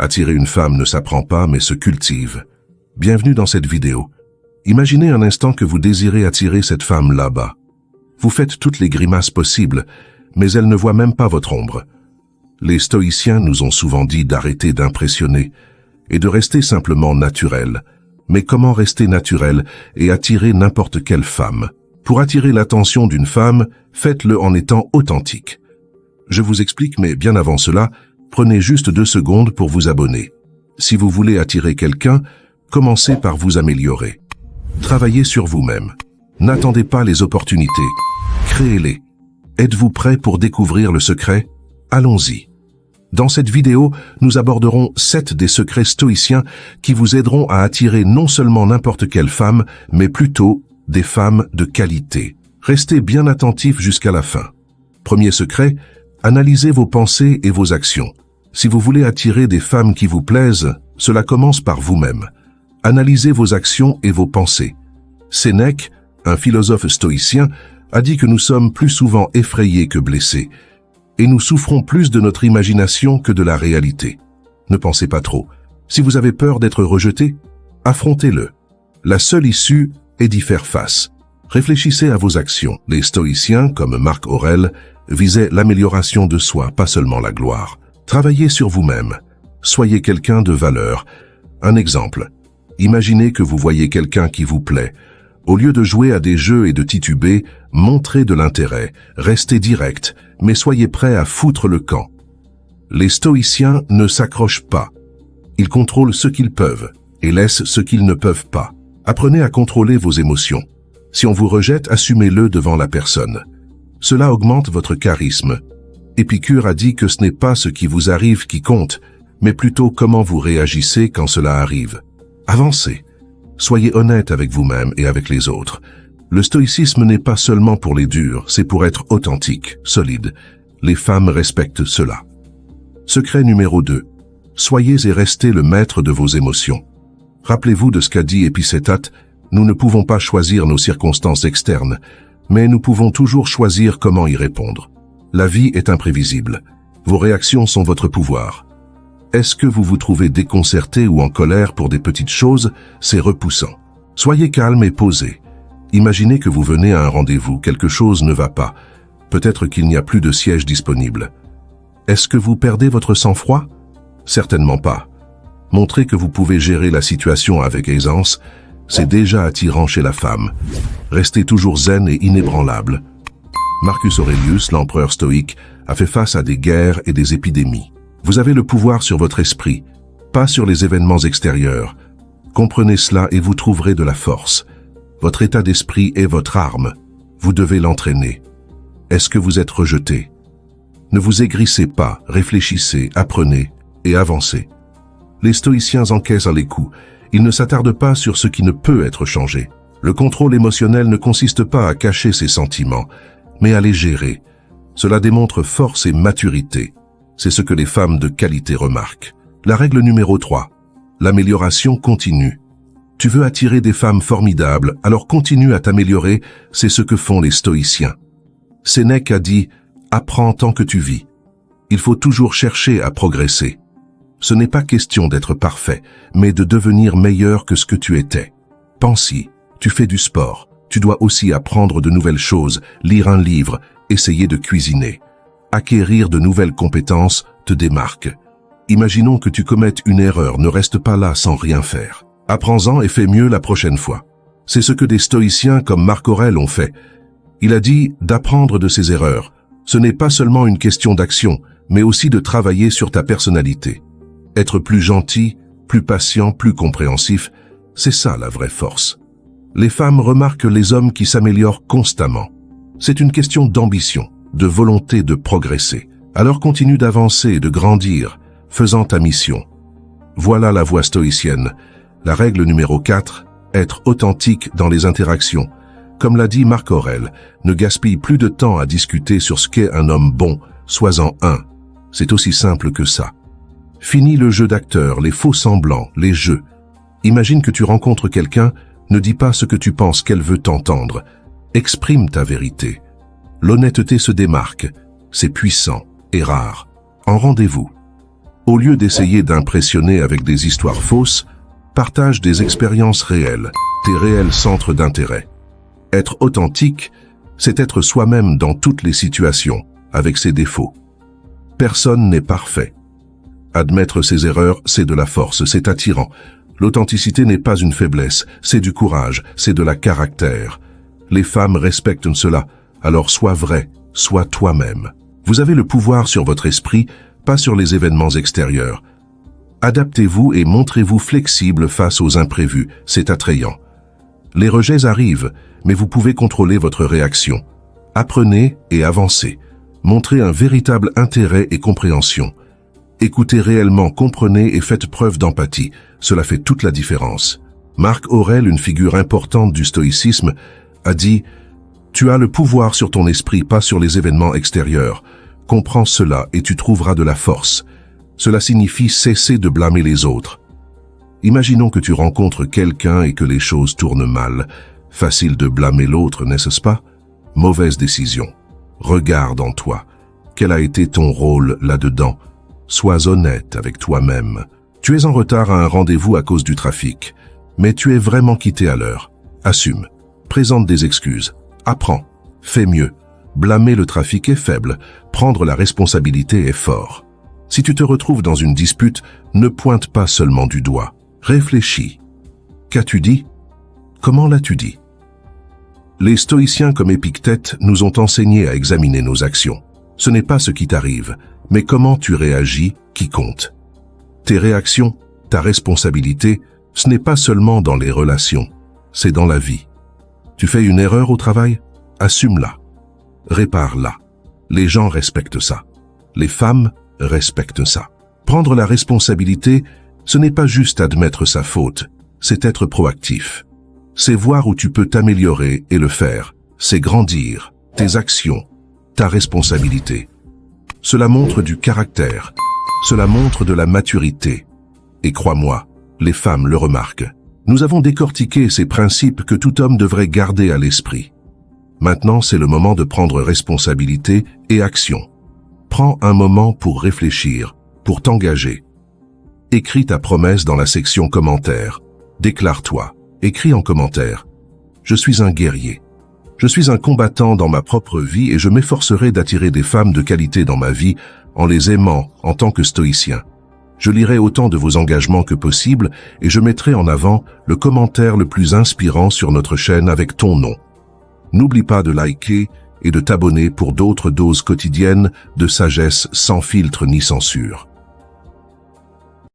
Attirer une femme ne s'apprend pas mais se cultive. Bienvenue dans cette vidéo. Imaginez un instant que vous désirez attirer cette femme là-bas. Vous faites toutes les grimaces possibles, mais elle ne voit même pas votre ombre. Les stoïciens nous ont souvent dit d'arrêter d'impressionner et de rester simplement naturel. Mais comment rester naturel et attirer n'importe quelle femme? Pour attirer l'attention d'une femme, faites-le en étant authentique. Je vous explique, mais bien avant cela, prenez juste 2 secondes pour vous abonner. Si vous voulez attirer quelqu'un, commencez par vous améliorer. Travaillez sur vous-même. N'attendez pas les opportunités. Créez-les. Êtes-vous prêt pour découvrir le secret? Allons-y. Dans cette vidéo, nous aborderons 7 des secrets stoïciens qui vous aideront à attirer non seulement n'importe quelle femme, mais plutôt des femmes de qualité. Restez bien attentifs jusqu'à la fin. Premier secret, analysez vos pensées et vos actions. Si vous voulez attirer des femmes qui vous plaisent, cela commence par vous-même. Analysez vos actions et vos pensées. Sénèque, un philosophe stoïcien, a dit que nous sommes plus souvent effrayés que blessés, et nous souffrons plus de notre imagination que de la réalité. Ne pensez pas trop. Si vous avez peur d'être rejeté, affrontez-le. La seule issue est d'y faire face. Réfléchissez à vos actions. Les stoïciens, comme Marc Aurèle, visaient l'amélioration de soi, pas seulement la gloire. Travaillez sur vous-même. Soyez quelqu'un de valeur. Un exemple. Imaginez que vous voyez quelqu'un qui vous plaît. Au lieu de jouer à des jeux et de tituber, montrez de l'intérêt, restez direct, mais soyez prêt à foutre le camp. Les stoïciens ne s'accrochent pas. Ils contrôlent ce qu'ils peuvent et laissent ce qu'ils ne peuvent pas. Apprenez à contrôler vos émotions. Si on vous rejette, assumez-le devant la personne. Cela augmente votre charisme. Épicure a dit que ce n'est pas ce qui vous arrive qui compte, mais plutôt comment vous réagissez quand cela arrive. Avancez. Soyez honnête avec vous-même et avec les autres. Le stoïcisme n'est pas seulement pour les durs, c'est pour être authentique, solide. Les femmes respectent cela. Secret numéro 2. Soyez et restez le maître de vos émotions. Rappelez-vous de ce qu'a dit Épicétate, nous ne pouvons pas choisir nos circonstances externes, mais nous pouvons toujours choisir comment y répondre. La vie est imprévisible. Vos réactions sont votre pouvoir. Est-ce que vous vous trouvez déconcerté ou en colère pour des petites choses? C'est repoussant. Soyez calme et posé. Imaginez que vous venez à un rendez-vous, quelque chose ne va pas. Peut-être qu'il n'y a plus de siège disponible. Est-ce que vous perdez votre sang-froid? Certainement pas. Montrez que vous pouvez gérer la situation avec aisance, c'est déjà attirant chez la femme. Restez toujours zen et inébranlable. Marcus Aurelius, l'empereur stoïque, a fait face à des guerres et des épidémies. Vous avez le pouvoir sur votre esprit, pas sur les événements extérieurs. Comprenez cela et vous trouverez de la force. Votre état d'esprit est votre arme. Vous devez l'entraîner. Est-ce que vous êtes rejeté? Ne vous aigrissez pas, réfléchissez, apprenez et avancez. Les stoïciens encaissent les coups. Ils ne s'attardent pas sur ce qui ne peut être changé. Le contrôle émotionnel ne consiste pas à cacher ses sentiments, mais à les gérer. Cela démontre force et maturité. C'est ce que les femmes de qualité remarquent. La règle numéro 3. L'amélioration continue. Tu veux attirer des femmes formidables, alors continue à t'améliorer, c'est ce que font les stoïciens. Sénèque a dit « Apprends tant que tu vis ». Il faut toujours chercher à progresser. Ce n'est pas question d'être parfait, mais de devenir meilleur que ce que tu étais. Pense-y, tu fais du sport, tu dois aussi apprendre de nouvelles choses, lire un livre, essayer de cuisiner. Acquérir de nouvelles compétences te démarque. Imaginons que tu commettes une erreur, ne reste pas là sans rien faire. Apprends-en et fais mieux la prochaine fois. C'est ce que des stoïciens comme Marc Aurèle ont fait. Il a dit d'apprendre de ses erreurs. Ce n'est pas seulement une question d'action, mais aussi de travailler sur ta personnalité. Être plus gentil, plus patient, plus compréhensif, c'est ça la vraie force. Les femmes remarquent les hommes qui s'améliorent constamment. C'est une question d'ambition, de volonté de progresser. Alors continue d'avancer et de grandir, faisant ta mission. Voilà la voie stoïcienne. La règle numéro 4, être authentique dans les interactions. Comme l'a dit Marc Aurèle, ne gaspille plus de temps à discuter sur ce qu'est un homme bon, sois-en un. C'est aussi simple que ça. Finis le jeu d'acteur, les faux semblants, les jeux. Imagine que tu rencontres quelqu'un, ne dis pas ce que tu penses qu'elle veut t'entendre. Exprime ta vérité. L'honnêteté se démarque, c'est puissant et rare. En rendez-vous. Au lieu d'essayer d'impressionner avec des histoires fausses, partage des expériences réelles, tes réels centres d'intérêt. Être authentique, c'est être soi-même dans toutes les situations, avec ses défauts. Personne n'est parfait. Admettre ses erreurs, c'est de la force, c'est attirant. L'authenticité n'est pas une faiblesse, c'est du courage, c'est de la caractère. Les femmes respectent cela, alors sois vrai, sois toi-même. Vous avez le pouvoir sur votre esprit, pas sur les événements extérieurs. Adaptez-vous et montrez-vous flexible face aux imprévus, c'est attrayant. Les rejets arrivent, mais vous pouvez contrôler votre réaction. Apprenez et avancez. Montrez un véritable intérêt et compréhension. Écoutez réellement, comprenez et faites preuve d'empathie. Cela fait toute la différence. Marc Aurèle, une figure importante du stoïcisme, a dit « Tu as le pouvoir sur ton esprit, pas sur les événements extérieurs. Comprends cela et tu trouveras de la force. » Cela signifie cesser de blâmer les autres. Imaginons que tu rencontres quelqu'un et que les choses tournent mal. Facile de blâmer l'autre, n'est-ce pas? Mauvaise décision. Regarde en toi. Quel a été ton rôle là-dedans? Sois honnête avec toi-même. Tu es en retard à un rendez-vous à cause du trafic, mais tu es vraiment quitté à l'heure. Assume. Présente des excuses. Apprends. Fais mieux. Blâmer le trafic est faible. Prendre la responsabilité est fort. Si tu te retrouves dans une dispute, ne pointe pas seulement du doigt. Réfléchis. Qu'as-tu dit? Comment l'as-tu dit? Les stoïciens comme Épictète nous ont enseigné à examiner nos actions. Ce n'est pas ce qui t'arrive, mais comment tu réagis qui compte. Tes réactions, ta responsabilité, ce n'est pas seulement dans les relations, c'est dans la vie. Tu fais une erreur au travail? Assume-la. Répare-la. Les gens respectent ça. Les femmes respectent ça. Prendre la responsabilité, ce n'est pas juste admettre sa faute, c'est être proactif. C'est voir où tu peux t'améliorer et le faire. C'est grandir, tes actions, ta responsabilité. Cela montre du caractère, cela montre de la maturité. Et crois-moi, les femmes le remarquent. Nous avons décortiqué ces principes que tout homme devrait garder à l'esprit. Maintenant, c'est le moment de prendre responsabilité et action. Prends un moment pour réfléchir, pour t'engager. Écris ta promesse dans la section commentaires. Déclare-toi. Écris en commentaire. Je suis un guerrier. Je suis un combattant dans ma propre vie et je m'efforcerai d'attirer des femmes de qualité dans ma vie en les aimant en tant que stoïcien. Je lirai autant de vos engagements que possible et je mettrai en avant le commentaire le plus inspirant sur notre chaîne avec ton nom. N'oublie pas de liker et de t'abonner pour d'autres doses quotidiennes de sagesse sans filtre ni censure.